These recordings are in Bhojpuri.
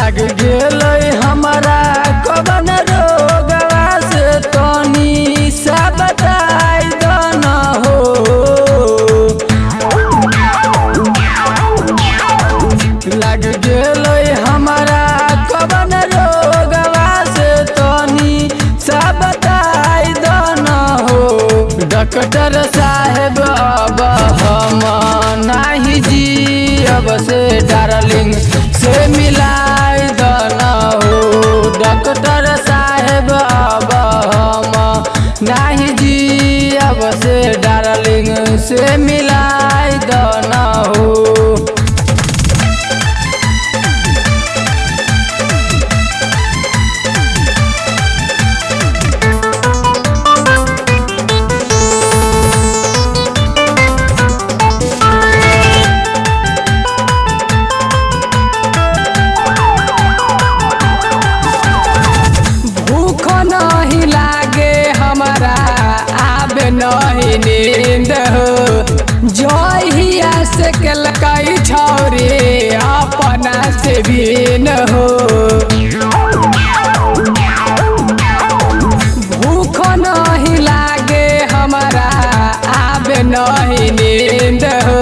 लग गेल हमारा कवन रोगवा से तनी सा बताई दन हो। लग गेल हमारा कवन रोगवा से तनी सा बताई दन हो। डॉक्टर साहेब अब हम नहीं जियब से डार्लिंग से मिलाई दन हो। डॉक्टर साहेब अब हम नहीं जियब से डार्लिंग से मिलाई दन हो। नहीं नींद हो जहिया से कलकई छौरी अपना से बीन हो। भूख नहीं लागे हमारा आबे नहीं नींद हो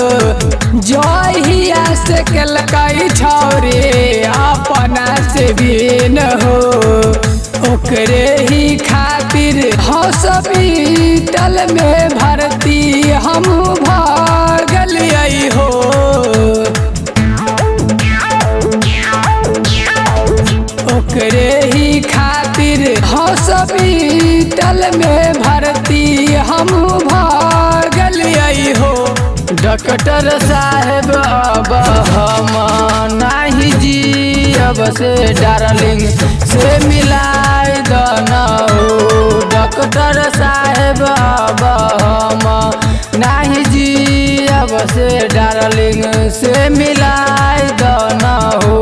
जहिया से कलकई छौरी अपना से बीन हो। ओकरे ही खातिर हॉस्पिटल में भर्ती हम भागलियै हो। ओकरे ही खातिर हॉस्पिटल में भर्ती हम भागलियै हो। डॉक्टर साहेब अब हम नहीं जियब से डार्लिंग से मिलाई दन हो। डॉक्टर साहेब अब हम नहीं जियब से डार्लिंग से मिलाई दन हो।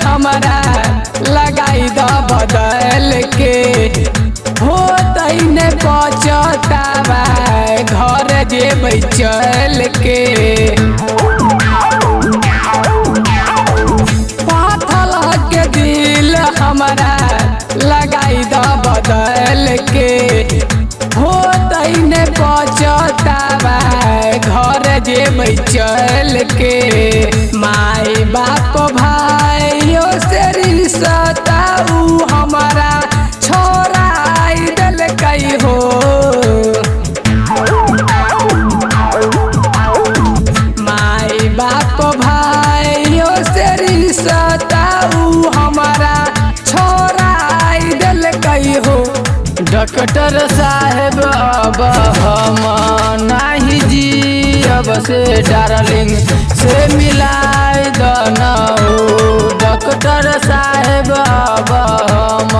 हमारा लगाई द बदल के हो तैने पचतावा घर जेबै चल के। पाथल के दिल हमारा लगाई द बदल के हो तैने पचतावा घर जेबै चल के। माई बाप भाइयों से रिश्ता उ हमारा छोड़ाई देलकै हो। माई बाप भाइयों से रिश्ता उ हमारा छोड़ाई देलकै हो। डॉक्टर साहेब अब हम नहीं जियब से डार्लिंग से मिलाई दन हो। डॉक्टर साहेब अब हम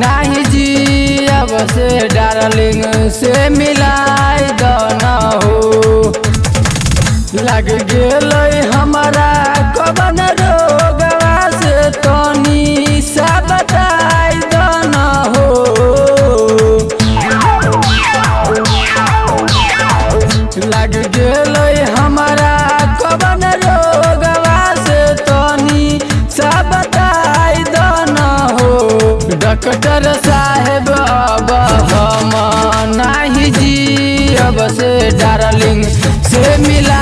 नहीं जियब से डार्लिंग से मिलाई दन हो। लग गेल हमारा कवन रोगवा से तनी सा बताई दन हो। लग गेल हमारा कवन रोगवा से तनी सा बताई दन हो। डॉक्टर साहेब अब हम नहीं जियब से डार्लिंग से मिला